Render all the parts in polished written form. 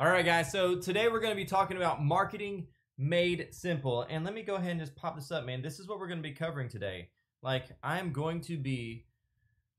All right, guys. So today we're going to be talking about marketing made simple. And let me go ahead and just pop this up, man. This is what we're going to be covering today. Like, I am going to be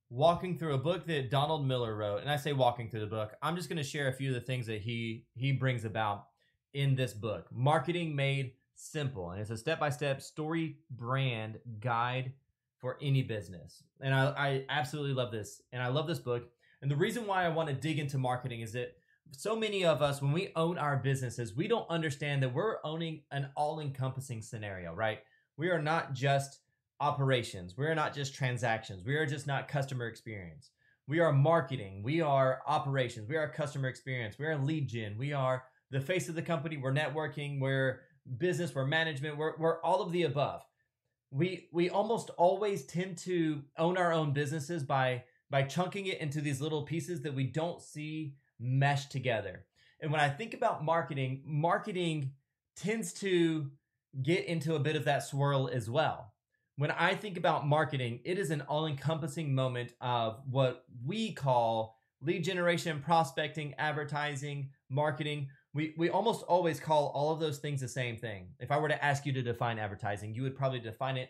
walking through a book that Donald Miller wrote. And I say walking through the book. I'm just going to share a few of the things that he brings about in this book. Marketing made simple. And it's a step-by-step story brand guide for any business. And I absolutely love this. And I love this book. And the reason why I want to dig into marketing is that so many of us, when we own our businesses, we don't understand that we're owning an all-encompassing scenario, right? We are not just operations. We are not just transactions. We are just not customer experience. We are marketing. We are operations. We are customer experience. We are lead gen. We are the face of the company. We're networking. We're business. We're management. We're all of the above. We almost always tend to own our own businesses by chunking it into these little pieces that we don't see mesh together. And when I think about marketing tends to get into a bit of that swirl as well. When I think about marketing, it is an all-encompassing moment of what we call lead generation, prospecting, advertising, marketing. We almost always call all of those things the same thing. If I were to ask you to define advertising, you would probably define it.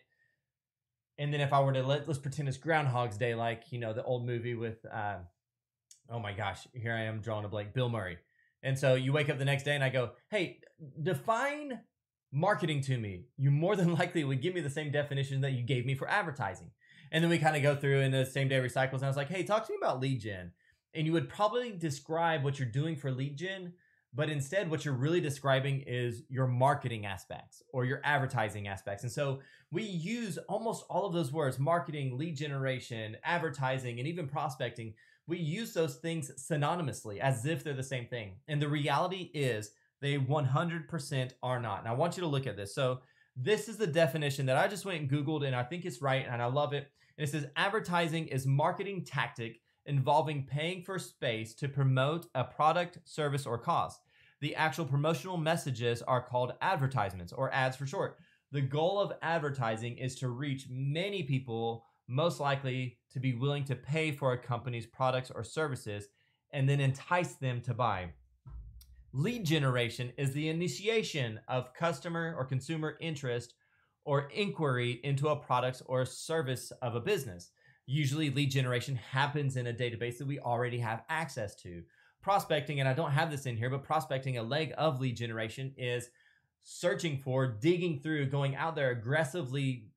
And then if I were to let's pretend it's Groundhog's Day, like, the old movie with, oh my gosh, here I am drawing a blank, Bill Murray. And so you wake up the next day and I go, hey, define marketing to me. You more than likely would give me the same definition that you gave me for advertising. And then we kind of go through in the same day recycles. And I was like, hey, talk to me about lead gen. And you would probably describe what you're doing for lead gen, but instead what you're really describing is your marketing aspects or your advertising aspects. And so we use almost all of those words: marketing, lead generation, advertising, and even prospecting. We use those things synonymously as if they're the same thing. And the reality is they 100% are not. And I want you to look at this. So this is the definition that I just went and Googled, and I think it's right and I love it. And it says advertising is marketing tactic involving paying for space to promote a product, service, or cause. The actual promotional messages are called advertisements, or ads for short. The goal of advertising is to reach many people, most likely to be willing to pay for a company's products or services, and then entice them to buy. Lead generation is the initiation of customer or consumer interest or inquiry into a product or service of a business. Usually lead generation happens in a database that we already have access to. Prospecting, and I don't have this in here, but prospecting, a leg of lead generation, is searching for, digging through, going out there aggressively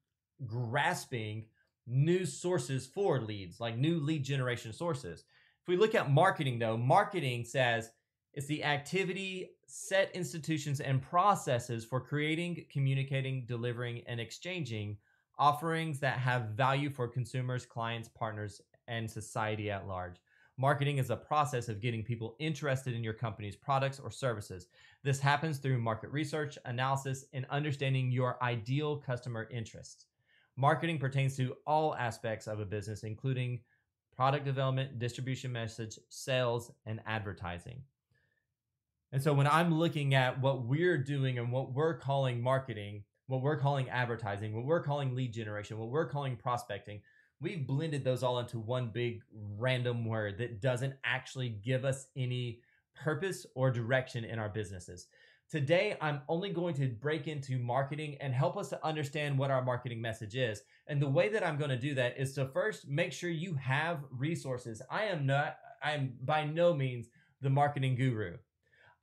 grasping new sources for leads, like new lead generation sources. If we look at marketing, though, marketing says it's the activity, set institutions, and processes for creating, communicating, delivering, and exchanging offerings that have value for consumers, clients, partners, and society at large. Marketing is a process of getting people interested in your company's products or services. This happens through market research, analysis, and understanding your ideal customer interests. Marketing pertains to all aspects of a business, including product development, distribution message, sales, and advertising. And so when I'm looking at what we're doing and what we're calling marketing, what we're calling advertising, what we're calling lead generation, what we're calling prospecting, we've blended those all into one big random word that doesn't actually give us any purpose or direction in our businesses. Today, I'm only going to break into marketing and help us to understand what our marketing message is. And the way that I'm going to do that is to first make sure you have resources. I am by no means the marketing guru.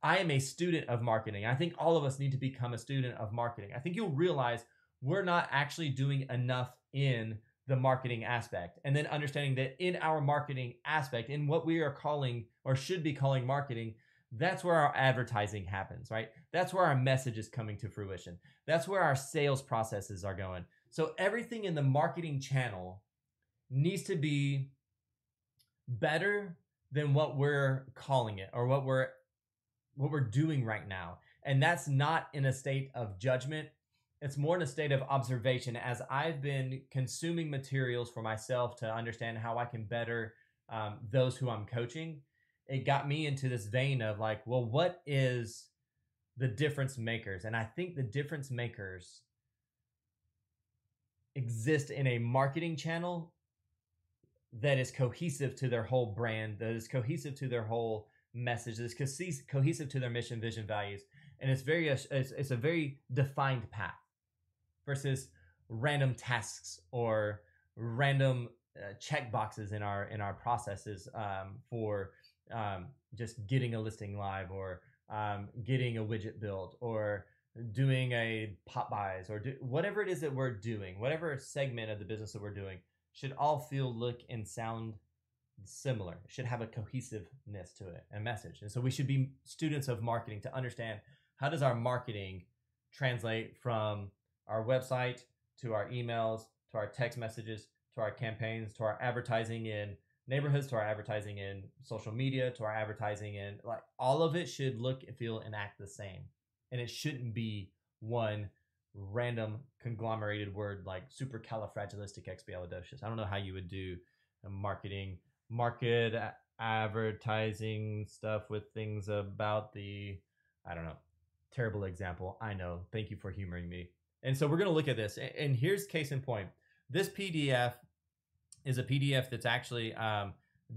I am a student of marketing. I think all of us need to become a student of marketing. I think you'll realize we're not actually doing enough in the marketing aspect. And then understanding that in our marketing aspect, in what we are calling or should be calling marketing, that's where our advertising happens, right? That's where our message is coming to fruition. That's where our sales processes are going. So everything in the marketing channel needs to be better than what we're calling it or what we're doing right now. And that's not in a state of judgment. It's more in a state of observation as I've been consuming materials for myself to understand how I can better those who I'm coaching. It got me into this vein of like, well, what is the difference makers? And I think the difference makers exist in a marketing channel that is cohesive to their whole brand, that is cohesive to their whole message that's cohesive to their mission, vision, values, and it's a very defined path versus random tasks or random check boxes in our processes for just getting a listing live or getting a widget built or doing a pop buys or whatever it is that we're doing, whatever segment of the business that we're doing should all feel, look, and sound similar. It should have a cohesiveness to it and message. And so we should be students of marketing to understand, how does our marketing translate from our website to our emails, to our text messages, to our campaigns, to our advertising in neighborhoods, to our advertising in social media, to our advertising in, like, all of it should look, feel, and act the same. And it shouldn't be one random conglomerated word like supercalifragilisticexpialidocious. I don't know how you would do a market advertising stuff with things about I don't know. Terrible example. I know. Thank you for humoring me. And so we're going to look at this. And here's case in point. This PDF is a PDF that's actually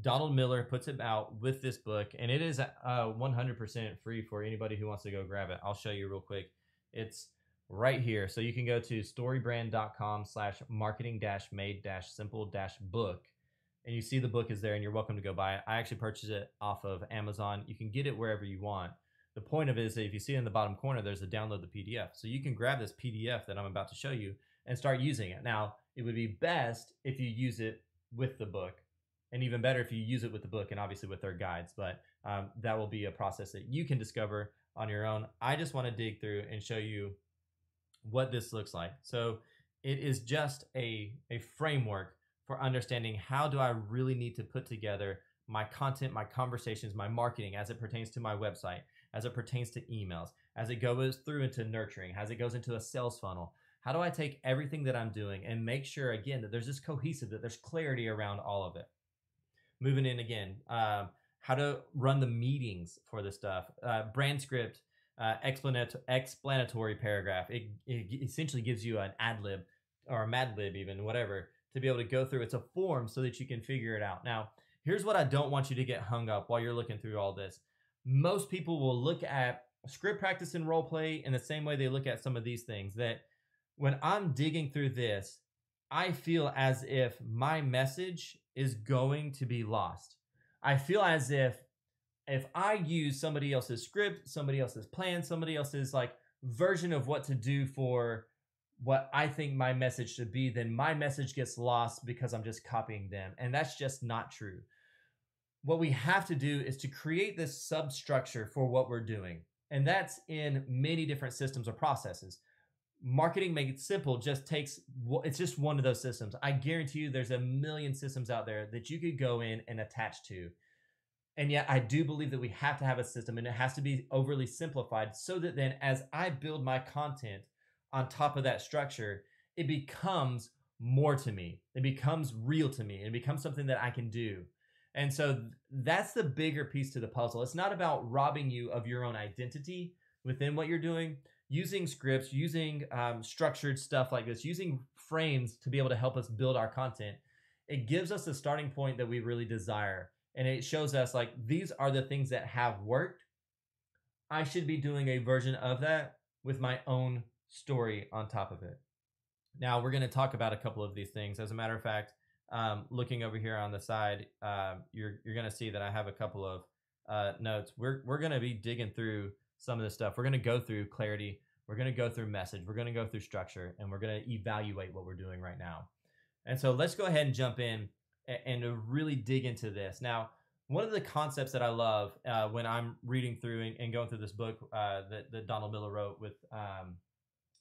Donald Miller puts it out with this book, and it is 100% free for anybody who wants to go grab it. I'll show you real quick. It's right here. So you can go to storybrand.com/marketing-made-simple-book, and you see the book is there, and you're welcome to go buy it. I actually purchased it off of Amazon. You can get it wherever you want. The point of it is that if you see in the bottom corner, there's a download the PDF. So you can grab this PDF that I'm about to show you and start using it. Now, it would be best if you use it with the book, and even better if you use it with the book and obviously with their guides. But that will be a process that you can discover on your own. I just want to dig through and show you what this looks like. So it is just a framework for understanding, how do I really need to put together my content, my conversations, my marketing as it pertains to my website, as it pertains to emails, as it goes through into nurturing, as it goes into a sales funnel. How do I take everything that I'm doing and make sure, again, that there's this cohesive, that there's clarity around all of it? Moving in again, how to run the meetings for this stuff, brand script, explanatory paragraph. It essentially gives you an ad lib or a mad lib, even, whatever, to be able to go through. It's a form so that you can figure it out. Now, here's what I don't want you to get hung up while you're looking through all this. Most people will look at script practice and role play in the same way they look at some of these things, that when I'm digging through this, I feel as if my message is going to be lost. I feel as if I use somebody else's script, somebody else's plan, somebody else's version of what to do for what I think my message should be, then my message gets lost because I'm just copying them. And that's just not true. What we have to do is to create this substructure for what we're doing. And that's in many different systems or processes. Marketing Made Simple it's just one of those systems. I guarantee you there's a million systems out there that you could go in and attach to. And yet I do believe that we have to have a system, and it has to be overly simplified so that then as I build my content on top of that structure, it becomes more to me. It becomes real to me. It becomes something that I can do. And so that's the bigger piece to the puzzle. It's not about robbing you of your own identity within what you're doing. Using scripts, using structured stuff like this, using frames to be able to help us build our content, it gives us the starting point that we really desire. And it shows us, these are the things that have worked. I should be doing a version of that with my own story on top of it. Now, we're going to talk about a couple of these things. As a matter of fact, looking over here on the side, you're going to see that I have a couple of notes. We're going to be digging through some of this stuff. We're going to go through clarity. We're going to go through message. We're going to go through structure, and we're going to evaluate what we're doing right now. And so let's go ahead and jump in and really dig into this. Now, one of the concepts that I love when I'm reading through and going through this book that Donald Miller wrote with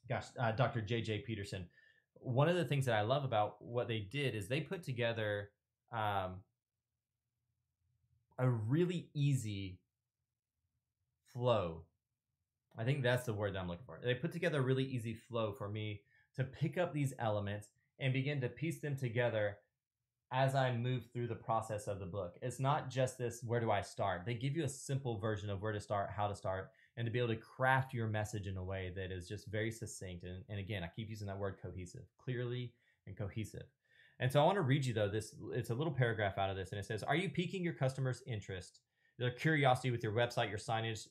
Dr. J.J. Peterson, one of the things that I love about what they did is they put together a really easy flow. I think that's the word that I'm looking for. They put together a really easy flow for me to pick up these elements and begin to piece them together as I move through the process of the book. It's not just this, where do I start? They give you a simple version of where to start, how to start, and to be able to craft your message in a way that is just very succinct. And again, I keep using that word cohesive, clearly and cohesive. And so I want to read you, though, it's a little paragraph out of this, and it says, are you piquing your customers' interest their curiosity with your website, your signage,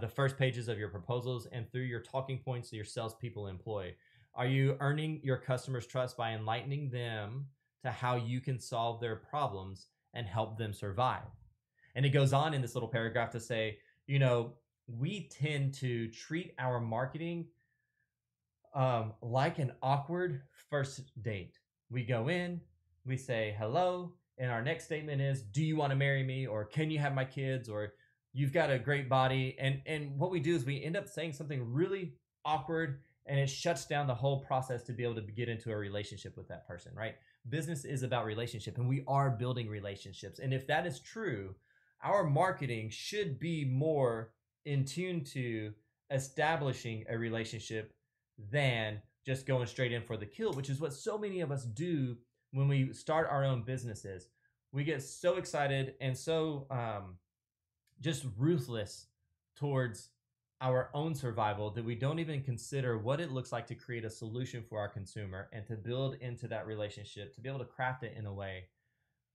the first pages of your proposals, and through your talking points that your salespeople employ? Are you earning your customers' trust by enlightening them to how you can solve their problems and help them survive? And it goes on in this little paragraph to say, we tend to treat our marketing like an awkward first date. We go in, we say hello, and our next statement is, do you want to marry me? Or can you have my kids? Or you've got a great body. And what we do is we end up saying something really awkward, and it shuts down the whole process to be able to get into a relationship with that person, right? Business is about relationship, and we are building relationships. And if that is true, our marketing should be more in tune to establishing a relationship than just going straight in for the kill, which is what so many of us do when we start our own businesses. We get so excited and so just ruthless towards our own survival that we don't even consider what it looks like to create a solution for our consumer and to build into that relationship, to be able to craft it in a way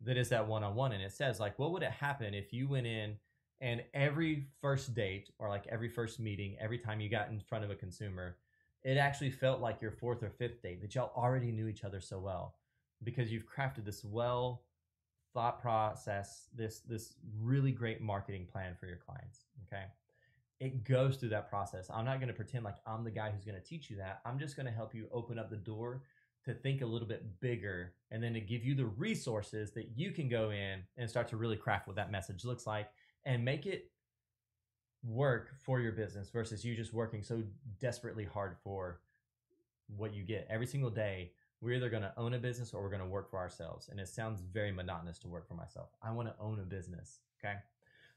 that is that one-on-one. And it says, like, what would it happen if you went in and every first date, or like every first meeting, every time you got in front of a consumer, it actually felt like your fourth or fifth date, that y'all already knew each other so well because you've crafted this well thought process, this really great marketing plan for your clients. Okay, it goes through that process. I'm not going to pretend like I'm the guy who's going to teach you that. I'm just going to help you open up the door to think a little bit bigger, and then to give you the resources that you can go in and start to really craft what that message looks like and make it work for your business versus you just working so desperately hard for what you get every single day. We're either going to own a business or we're going to work for ourselves. And it sounds very monotonous to work for myself. I want to own a business. Okay.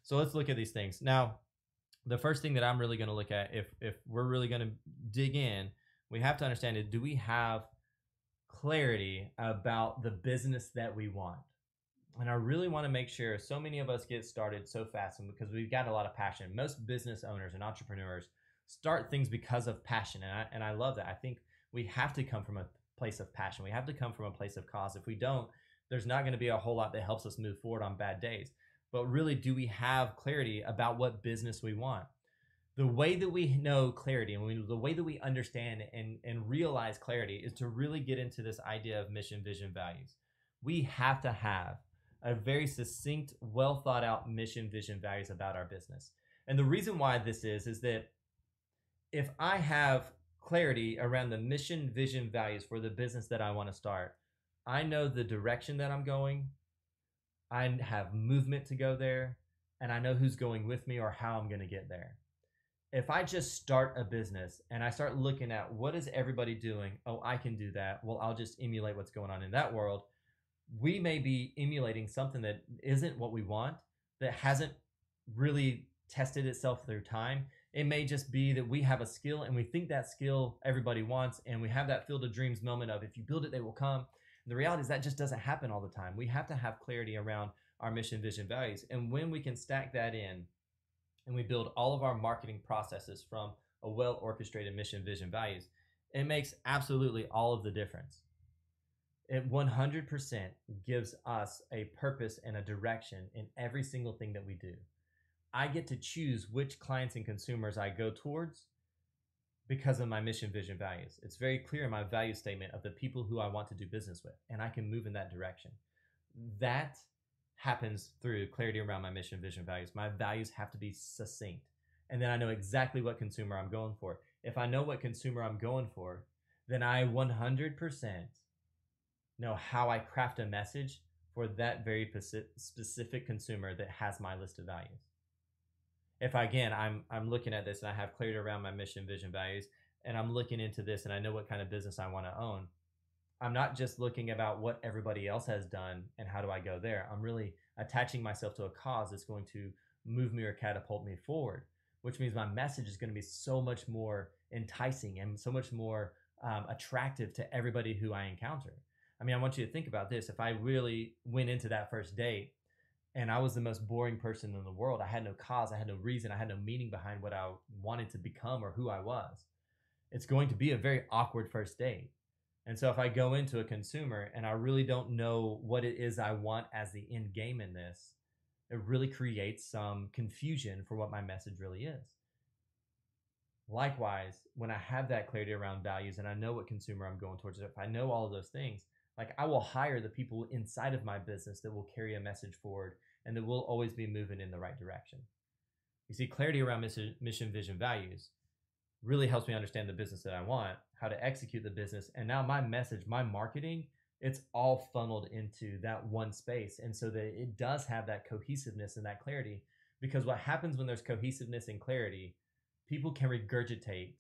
So let's look at these things. Now, the first thing that I'm really going to look at, if we're really going to dig in, we have to understand it. Do we have clarity about the business that we want? And I really want to make sure. So many of us get started so fast, and because we've got a lot of passion. Most business owners and entrepreneurs start things because of passion, and I love that. I think we have to come from a place of passion. We have to come from a place of cause. If we don't, there's not going to be a whole lot that helps us move forward on bad days. But really, do we have clarity about what business we want? The way that we know clarity, and the way that we understand and realize clarity, is to really get into this idea of mission, vision, values. We have to have a very succinct, well thought out mission, vision, values about our business. And the reason why this is that if I have clarity around the mission, vision, values for the business that I want to start, I know the direction that I'm going, I have movement to go there, and I know who's going with me or how I'm going to get there. If I just start a business and I start looking at what is everybody doing, oh, I can do that, well, I'll just emulate what's going on in that world, we may be emulating something that isn't what we want, that hasn't really tested itself through time. It may just be that we have a skill and we think that skill everybody wants, and we have that field of dreams moment of, if you build it, they will come. And the reality is that just doesn't happen all the time. We have to have clarity around our mission, vision, values. And when we can stack that in and we build all of our marketing processes from a well-orchestrated mission, vision, values, it makes absolutely all of the difference. It 100% gives us a purpose and a direction in every single thing that we do. I get to choose which clients and consumers I go towards because of my mission, vision, values. It's very clear in my value statement of the people who I want to do business with, and I can move in that direction. That happens through clarity around my mission, vision, values. My values have to be succinct, and then I know exactly what consumer I'm going for. If I know what consumer I'm going for, then I 100% know how I craft a message for that very specific consumer that has my list of values. If I'm looking at this and I have clarity around my mission, vision, values, and I'm looking into this and I know what kind of business I want to own, I'm not just looking about what everybody else has done and how do I go there. I'm really attaching myself to a cause that's going to move me or catapult me forward, which means my message is going to be so much more enticing and so much more attractive to everybody who I encounter. I mean, I want you to think about this. If I really went into that first date and I was the most boring person in the world, I had no cause, I had no reason, I had no meaning behind what I wanted to become or who I was, it's going to be a very awkward first date. And so if I go into a consumer and I really don't know what it is I want as the end game in this, it really creates some confusion for what my message really is. Likewise, when I have that clarity around values and I know what consumer I'm going towards, if I know all of those things, like I will hire the people inside of my business that will carry a message forward and that will always be moving in the right direction. You see, clarity around mission, vision, values really helps me understand the business that I want, how to execute the business. And now my message, my marketing, it's all funneled into that one space. And so that it does have that cohesiveness and that clarity, because what happens when there's cohesiveness and clarity, people can regurgitate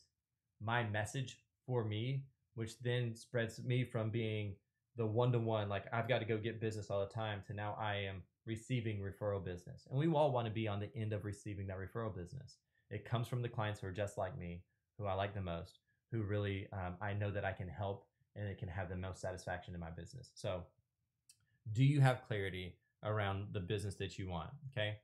my message for me, which then spreads me from being the one-to-one, like I've got to go get business all the time, to now I am receiving referral business. And we all want to be on the end of receiving that referral business. It comes from the clients who are just like me, who I like the most, who really I know that I can help and it can have the most satisfaction in my business. So do you have clarity around the business that you want? Okay.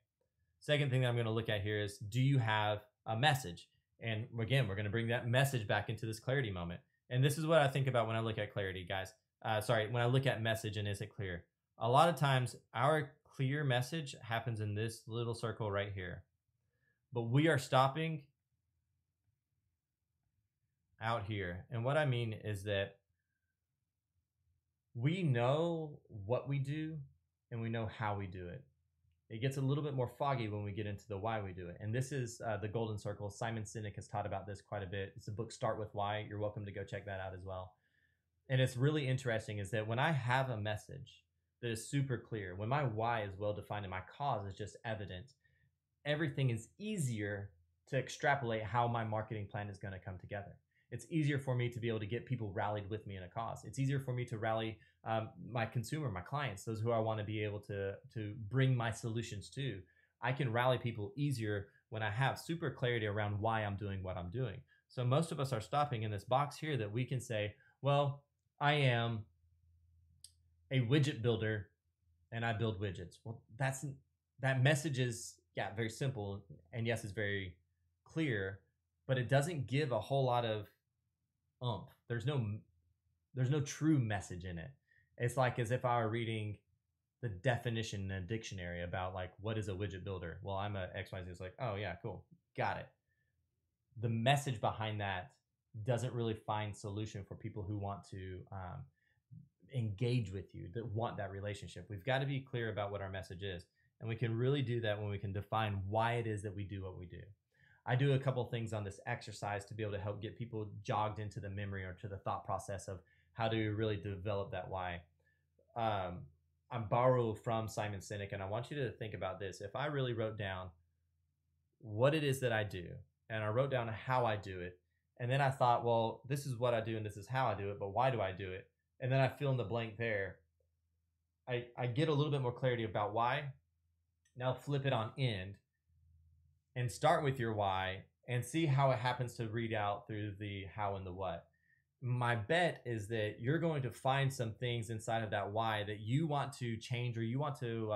Second thing that I'm going to look at here is, do you have a message? And again, we're going to bring that message back into this clarity moment. And this is what I think about when I look at clarity, guys. When I look at message and is it clear? A lot of times our clear message happens in this little circle right here. But we are stopping out here. And what I mean is that we know what we do and we know how we do it. It gets a little bit more foggy when we get into the why we do it. And this is the golden circle. Simon Sinek has taught about this quite a bit. It's a book, Start With Why. You're welcome to go check that out as well. And it's really interesting is that when I have a message that is super clear, when my why is well defined and my cause is just evident, everything is easier to extrapolate how my marketing plan is going to come together. It's easier for me to be able to get people rallied with me in a cause. It's easier for me to rally my consumer, my clients, those who I want to be able to bring my solutions to. I can rally people easier when I have super clarity around why I'm doing what I'm doing. So most of us are stopping in this box here that we can say, well, I am a widget builder and I build widgets. Well, that message is, yeah, very simple. And yes, it's very clear, but it doesn't give a whole lot of oomph. There's no true message in it. It's like as if I were reading the definition in a dictionary about like, what is a widget builder? Well, I'm a XYZ. It's like, oh yeah, cool. Got it. The message behind that doesn't really find solution for people who want to engage with you, that want that relationship. We've got to be clear about what our message is. And we can really do that when we can define why it is that we do what we do. I do a couple things on this exercise to be able to help get people jogged into the memory or to the thought process of how to really develop that why. I borrow from Simon Sinek, and I want you to think about this. If I really wrote down what it is that I do, and I wrote down how I do it, and then I thought, well, this is what I do and this is how I do it, but why do I do it? And then I fill in the blank there. I get a little bit more clarity about why. Now flip it on end and start with your why and see how it happens to read out through the how and the what. My bet is that you're going to find some things inside of that why that you want to change or you want to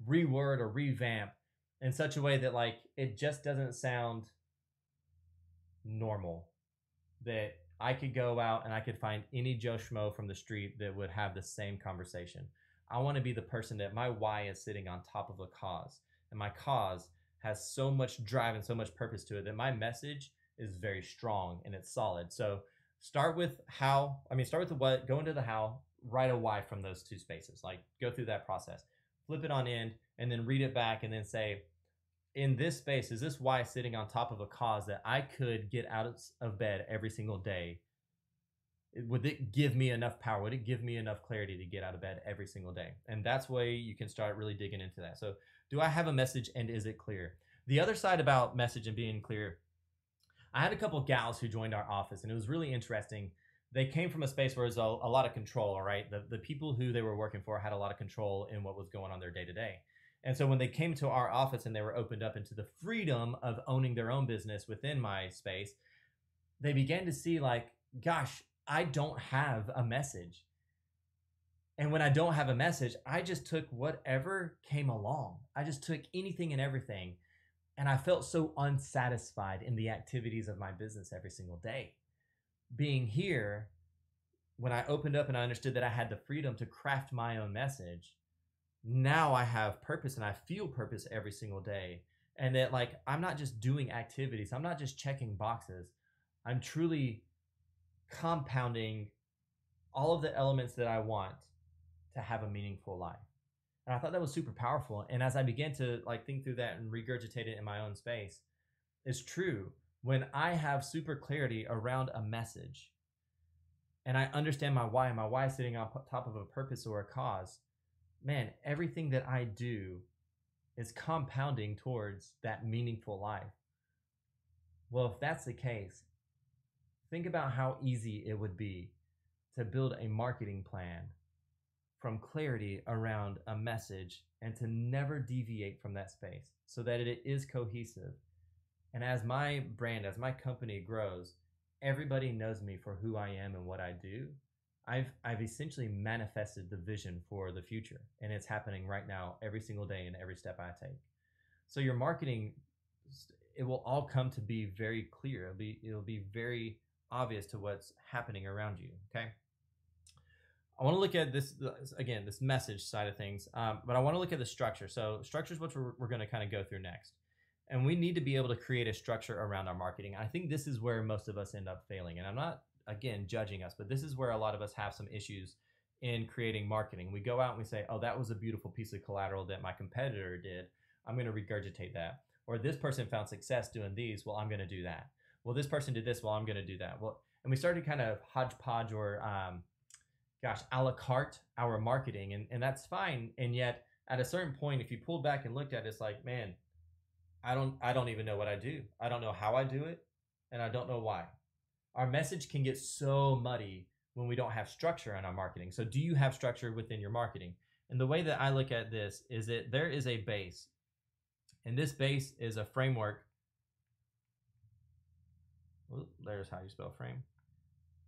reword or revamp in such a way that like it just doesn't sound normal. That I could go out and I could find any Joe Schmo from the street that would have the same conversation. I want to be the person that my why is sitting on top of a cause, and my cause has so much drive and so much purpose to it that my message is very strong and it's solid. So start with the what, go into the how, write a why from those two spaces. Like go through that process, flip it on end, and then read it back and then say, in this space, is this why sitting on top of a cause that I could get out of bed every single day? Would it give me enough power? Would it give me enough clarity to get out of bed every single day? And that's way you can start really digging into that. So do I have a message and is it clear? The other side about message and being clear, I had a couple of gals who joined our office and it was really interesting. They came from a space where there's a lot of control, right? The people who they were working for had a lot of control in what was going on their day to day. And so when they came to our office and they were opened up into the freedom of owning their own business within my space, they began to see like, gosh, I don't have a message. And when I don't have a message, I just took whatever came along. I just took anything and everything. And I felt so unsatisfied in the activities of my business every single day. Being here, when I opened up and I understood that I had the freedom to craft my own message, now I have purpose and I feel purpose every single day. And that, like, I'm not just doing activities, I'm not just checking boxes, I'm truly compounding all of the elements that I want to have a meaningful life. And I thought that was super powerful. And as I began to like think through that and regurgitate it in my own space, it's true. When I have super clarity around a message and I understand my why sitting on top of a purpose or a cause, man, everything that I do is compounding towards that meaningful life. Well, if that's the case, think about how easy it would be to build a marketing plan from clarity around a message and to never deviate from that space so that it is cohesive. And as my brand, as my company grows, everybody knows me for who I am and what I do. I've essentially manifested the vision for the future, and it's happening right now every single day in every step I take. So your marketing, it will all come to be very clear. It'll be very obvious to what's happening around you. Okay. I want to look at this again, this message side of things, but I want to look at the structure. So structure is what we're going to kind of go through next. And we need to be able to create a structure around our marketing. I think this is where most of us end up failing. And I'm not, again, judging us, but this is where a lot of us have some issues in creating marketing. We go out and we say, oh, that was a beautiful piece of collateral that my competitor did. I'm going to regurgitate that. Or this person found success doing these. Well, I'm going to do that. Well, this person did this. Well, I'm going to do that. Well, and we started kind of hodgepodge or, a la carte our marketing. And that's fine. And yet at a certain point, if you pulled back and looked at it, it's like, man, I don't even know what I do. I don't know how I do it, and I don't know why. Our message can get so muddy when we don't have structure in our marketing. So do you have structure within your marketing? And the way that I look at this is that there is a base, and this base is a framework. Well, there's how you spell frame.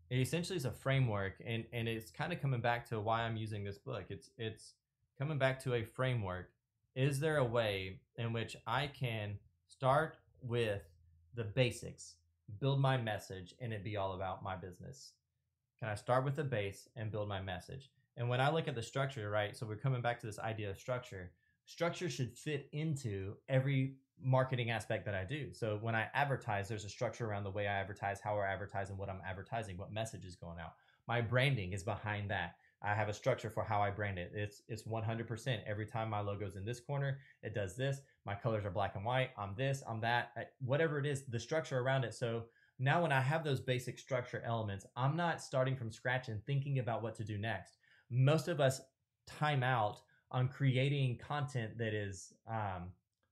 It essentially is a framework, and it's kind of coming back to why I'm using this book. It's coming back to a framework. Is there a way in which I can start with the basics, build my message, and it be all about my business? Can I start with the base and build my message? And when I look at the structure, right, so we're coming back to this idea of structure. Structure should fit into every marketing aspect that I do. So when I advertise, there's a structure around the way I advertise, how I advertise, and what I'm advertising, what message is going out. My branding is behind that. I have a structure for how I brand it. It's 100%. Every time my logo's in this corner, it does this. My colors are black and white. I'm this, I'm that, whatever it is, the structure around it. So now when I have those basic structure elements, I'm not starting from scratch and thinking about what to do next. Most of us time out on creating content that is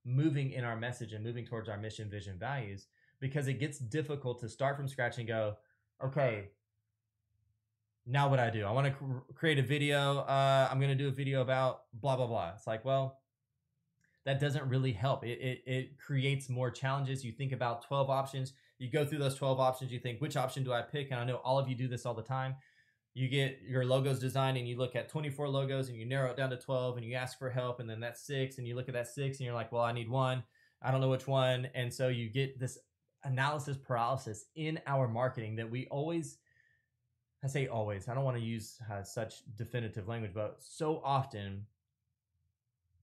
moving in our message and moving towards our mission, vision, values, because it gets difficult to start from scratch and go, okay, now what I do? I want to create a video. I'm going to do a video about blah, blah, blah. It's like, well, that doesn't really help. It creates more challenges. You think about 12 options. You go through those 12 options. You think, which option do I pick? And I know all of you do this all the time. You get your logos designed and you look at 24 logos and you narrow it down to 12 and you ask for help. And then that's 6. And you look at that 6 and you're like, well, I need 1. I don't know which one. And so you get this analysis paralysis in our marketing that we always, I say always, I don't want to use such definitive language, but so often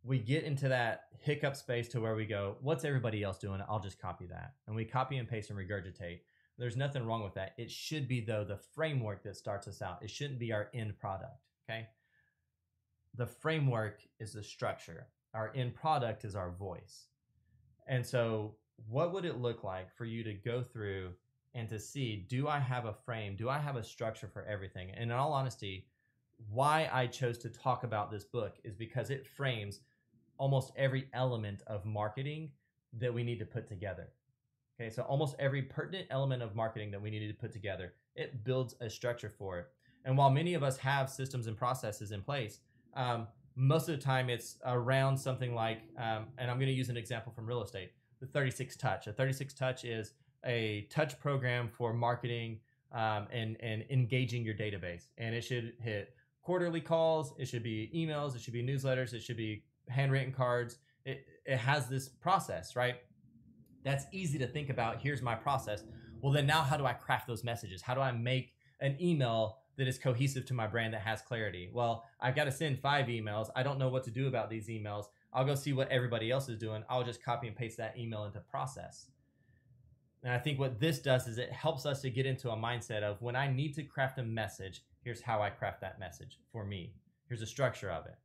we get into that hiccup space to where we go, what's everybody else doing? I'll just copy that. And we copy and paste and regurgitate. There's nothing wrong with that. It should be, though, the framework that starts us out. It shouldn't be our end product, okay? The framework is the structure. Our end product is our voice. And so what would it look like for you to go through and to see, do I have a frame? Do I have a structure for everything? And in all honesty, why I chose to talk about this book is because it frames almost every element of marketing that we need to put together. Okay, so almost every pertinent element of marketing that we needed to put together, it builds a structure for it. And while many of us have systems and processes in place, most of the time it's around something like, and I'm going to use an example from real estate, the 36 Touch. A 36 Touch is a touch program for marketing and engaging your database. And it should hit quarterly calls, it should be emails, it should be newsletters, it should be handwritten cards. It has this process, right? That's easy to think about. Here's my process. Well, then now how do I craft those messages? How do I make an email that is cohesive to my brand, that has clarity. Well, I've got to send 5 emails. I don't know what to do about these emails. I'll go see what everybody else is doing. I'll just copy and paste that email into process. And I think what this does is it helps us to get into a mindset of, when I need to craft a message, here's how I craft that message for me. Here's a structure of it.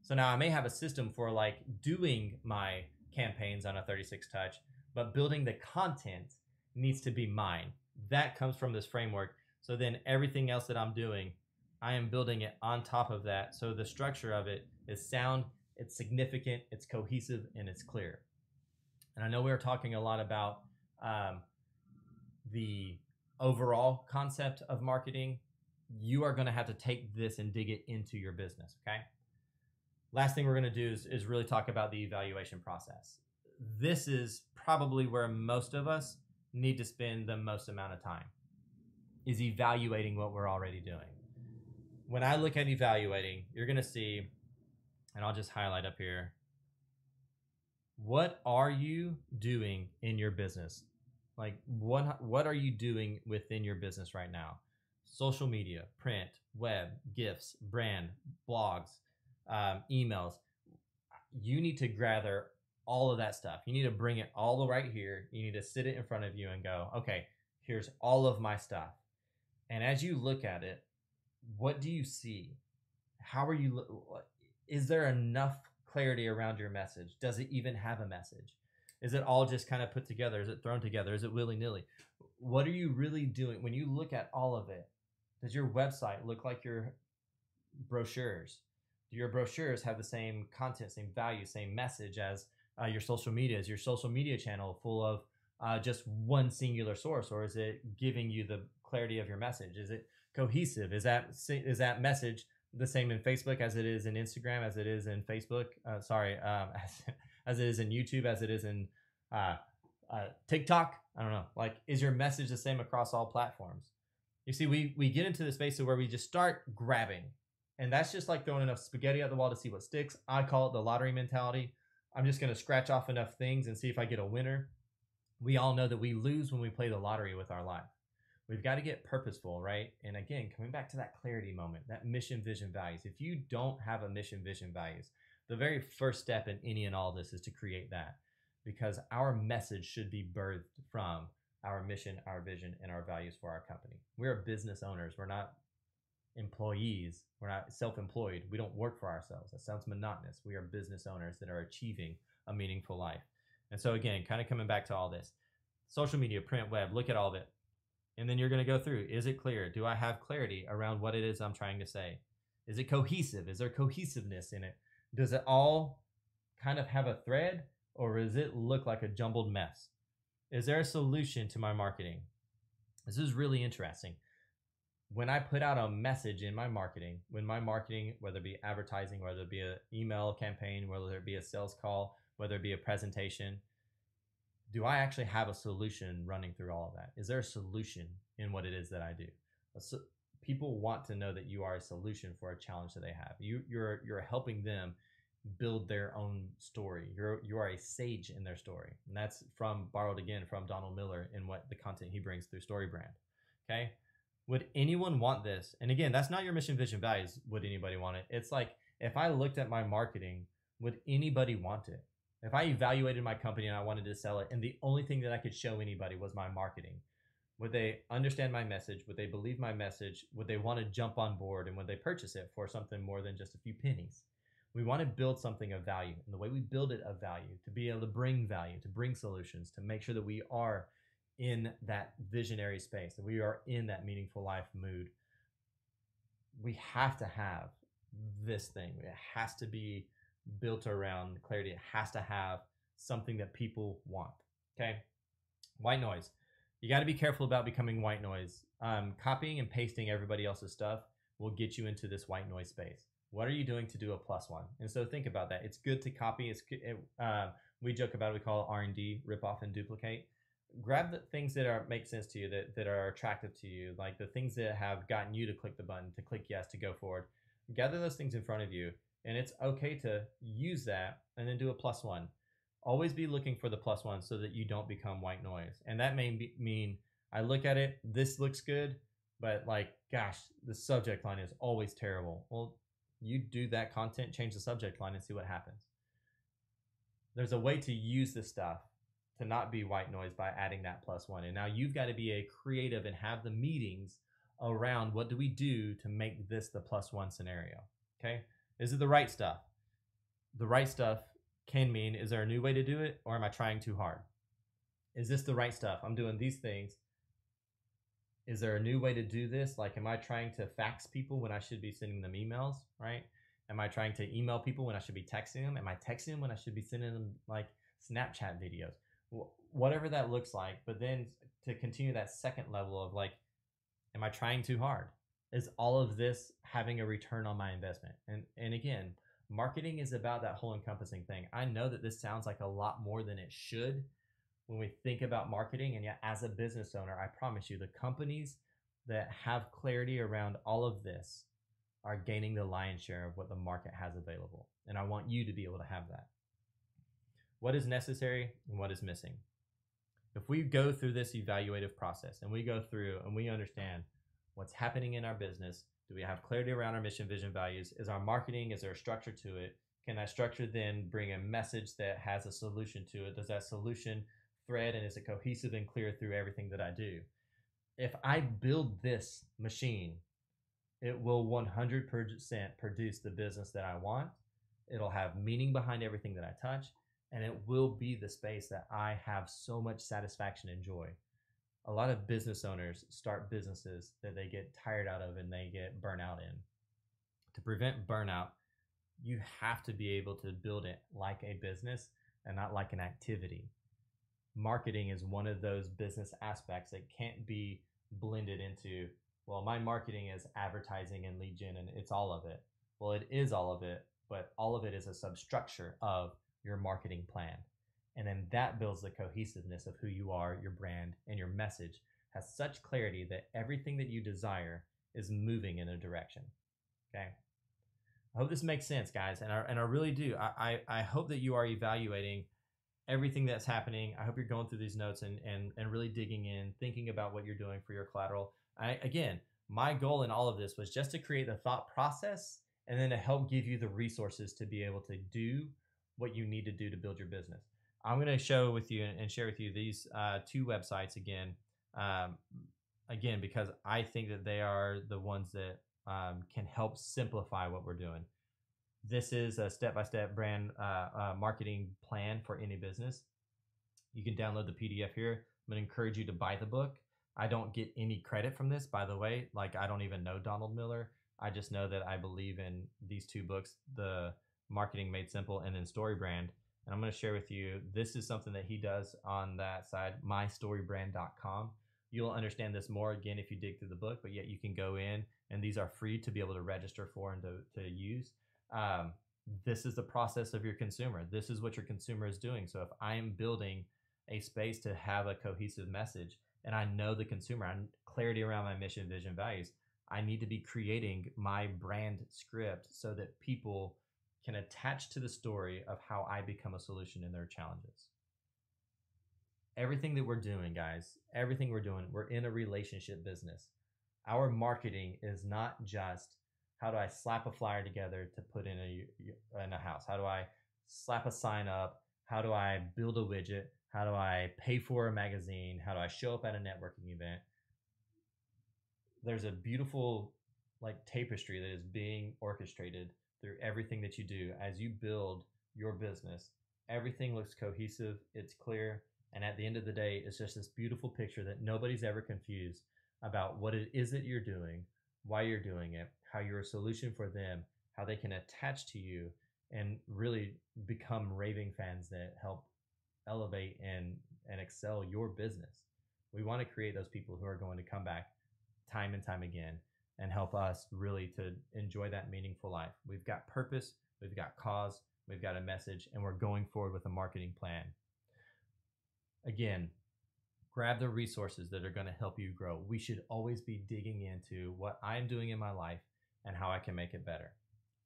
So now I may have a system for like doing my campaigns on a 36 touch, but building the content needs to be mine. That comes from this framework. So then everything else that I'm doing, I am building it on top of that. So the structure of it is sound, it's significant, it's cohesive, and it's clear. And I know we were talking a lot about the overall concept of marketing. You are going to have to take this and dig it into your business, okay? Last thing we're going to do is really talk about the evaluation process. This is probably where most of us need to spend the most amount of time, is evaluating what we're already doing. When I look at evaluating, you're going to see, and I'll just highlight up here, what are you doing in your business? Like what are you doing within your business right now? Social media, print, web, gifts, brand, blogs, emails. You need to gather all of that stuff. You need to bring it all right here. You need to sit it in front of you and go, okay, here's all of my stuff. And as you look at it, what do you see? How are you? Is there enough clarity around your message? Does it even have a message? Is it all just kind of put together? Is it thrown together? Is it willy-nilly? What are you really doing? When you look at all of it, does your website look like your brochures? Do your brochures have the same content, same value, same message as your social media? Is your social media channel full of just one singular source, or is it giving you the clarity of your message? Is it cohesive? Is that message the same in Facebook as it is in Instagram, as it is in Facebook? As it is in YouTube, as it is in TikTok? I don't know. Like, is your message the same across all platforms? You see, we get into the space where we just start grabbing, and that's just like throwing enough spaghetti at the wall to see what sticks. I call it the lottery mentality. I'm just going to scratch off enough things and see if I get a winner. We all know that we lose when we play the lottery with our life. We've got to get purposeful, right? And again, coming back to that clarity moment, that mission, vision, values. If you don't have a mission, vision, values, the very first step in any and all this is to create that, because our message should be birthed from our mission, our vision, and our values for our company. We're business owners. We're not employees. We're not self-employed. We don't work for ourselves. That sounds monotonous. We are business owners that are achieving a meaningful life. And so again, kind of coming back to all this, social media, print, web, look at all of it. And then you're going to go through, is it clear? Do I have clarity around what it is I'm trying to say? Is it cohesive? Is there cohesiveness in it? Does it all kind of have a thread, or does it look like a jumbled mess? Is there a solution to my marketing? This is really interesting. When I put out a message in my marketing, whether it be advertising, whether it be an email campaign, whether it be a sales call, whether it be a presentation, do I actually have a solution running through all of that? Is there a solution in what it is that I do? So people want to know that you are a solution for a challenge that they have. You're helping them build their own story. You are a sage in their story. And that's borrowed again from Donald Miller in what the content he brings through StoryBrand. Okay? Would anyone want this? And again, that's not your mission, vision, values. Would anybody want it? It's like, if I looked at my marketing, would anybody want it? If I evaluated my company and I wanted to sell it, and the only thing that I could show anybody was my marketing, would they understand my message? Would they believe my message? Would they want to jump on board? And would they purchase it for something more than just a few pennies? We want to build something of value. And the way we build it of value, to be able to bring value, to bring solutions, to make sure that we are in that visionary space, that we are in that meaningful life mood, we have to have this thing. It has to be built around clarity. It has to have something that people want. Okay? White noise. You got to be careful about becoming white noise. Copying and pasting everybody else's stuff will get you into this white noise space. What are you doing to do a plus one? And so think about that. It's good to copy. We joke about it. We call it R&D, rip off and duplicate. Grab the things that make sense to you, that are attractive to you, like the things that have gotten you to click the button, to click yes, to go forward. Gather those things in front of you, and it's okay to use that and then do a plus one. Always be looking for the plus one so that you don't become white noise. And that may mean I look at it, this looks good, but like, gosh, the subject line is always terrible. Well, you do that content, change the subject line, and see what happens. There's a way to use this stuff to not be white noise by adding that +1. And now you've got to be a creative and have the meetings around what do we do to make this the +1 scenario. Okay. Is it the right stuff? The right stuff can mean, is there a new way to do it, or am I trying too hard? Is this the right stuff? I'm doing these things. Is there a new way to do this? Like, am I trying to fax people when I should be sending them emails, right? Am I trying to email people when I should be texting them? Am I texting them when I should be sending them like Snapchat videos? Whatever that looks like. But then to continue that second level of like, am I trying too hard? Is all of this having a return on my investment? And again, marketing is about that whole encompassing thing. I know that this sounds like a lot more than it should when we think about marketing. And yet, as a business owner, I promise you, the companies that have clarity around all of this are gaining the lion's share of what the market has available. And I want you to be able to have that. What is necessary and what is missing? If we go through this evaluative process and we go through and we understand what's happening in our business, do we have clarity around our mission, vision, values? Is our marketing, is there a structure to it? Can that structure then bring a message that has a solution to it? Does that solution thread and is it cohesive and clear through everything that I do? If I build this machine, it will 100% produce the business that I want. It'll have meaning behind everything that I touch, and it will be the space that I have so much satisfaction and joy. A lot of business owners start businesses that they get tired out of and they get burnout in. To prevent burnout, you have to be able to build it like a business and not like an activity. Marketing is one of those business aspects that can't be blended into, well, my marketing is advertising and lead gen and it's all of it. Well, it is all of it, but all of it is a substructure of your marketing plan. And then that builds the cohesiveness of who you are, your brand, and your message has such clarity that everything that you desire is moving in a direction. Okay. I hope this makes sense, guys. And I really do. I hope that you are evaluating everything that's happening. I hope you're going through these notes and really digging in, thinking about what you're doing for your collateral. Again, my goal in all of this was just to create the thought process and then to help give you the resources to be able to do what you need to do to build your business. I'm going to show with you and share with you these two websites again, because I think that they are the ones that can help simplify what we're doing. This is a step-by-step brand marketing plan for any business. You can download the PDF here. I'm going to encourage you to buy the book. I don't get any credit from this, by the way. Like, I don't even know Donald Miller. I just know that I believe in these two books, the Marketing Made Simple and then Story Brand. And I'm going to share with you, this is something that he does on that side, mystorybrand.com. You'll understand this more again if you dig through the book, but yet you can go in and these are free to be able to register for and to use. This is the process of your consumer. This is what your consumer is doing. So if I am building a space to have a cohesive message and I know the consumer, I clarity around my mission, vision, values, I need to be creating my brand script so that people can attach to the story of how I become a solution in their challenges. Everything that we're doing, guys, everything we're doing, we're in a relationship business. Our marketing is not just how do I slap a flyer together to put in a house? How do I slap a sign up? How do I build a widget? How do I pay for a magazine? How do I show up at a networking event? There's a beautiful like tapestry that is being orchestrated through everything that you do as you build your business. Everything looks cohesive, it's clear, and at the end of the day, it's just this beautiful picture that nobody's ever confused about what it is that you're doing, why you're doing it, how you're a solution for them, how they can attach to you and really become raving fans that help elevate and excel your business. We want to create those people who are going to come back time and time again and help us really to enjoy that meaningful life. We've got purpose, we've got cause, we've got a message, and we're going forward with a marketing plan. Again, grab the resources that are going to help you grow. We should always be digging into what I'm doing in my life and how I can make it better.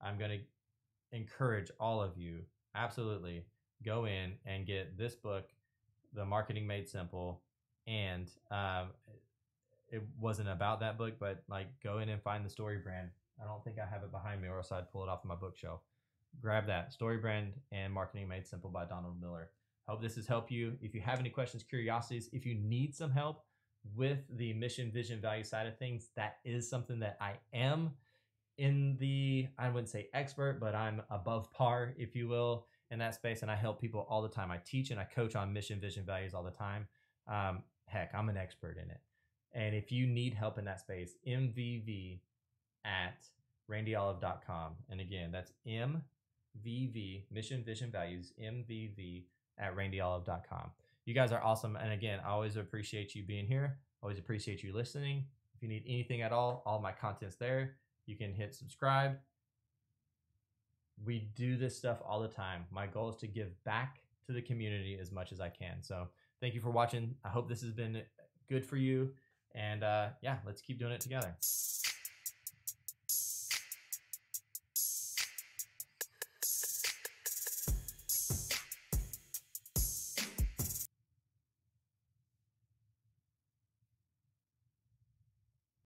I'm going to encourage all of you, absolutely, go in and get this book, The Marketing Made Simple, and it wasn't about that book, but like go in and find the Story Brand. I don't think I have it behind me, or else I'd pull it off of my bookshelf. Grab that, Story Brand and Marketing Made Simple by Donald Miller. Hope this has helped you. If you have any questions, curiosities, if you need some help with the mission, vision, value side of things, that is something that I am in the, I wouldn't say expert, but I'm above par, if you will, in that space. And I help people all the time. I teach and I coach on mission, vision, values all the time. Heck, I'm an expert in it. And if you need help in that space, mvv at randyolive.com. And again, that's MVV, Mission, Vision, Values, MVV at randyolive.com. You guys are awesome. And again, I always appreciate you being here. Always appreciate you listening. If you need anything at all my content's there. You can hit subscribe. We do this stuff all the time. My goal is to give back to the community as much as I can. So thank you for watching. I hope this has been good for you. And yeah, let's keep doing it together.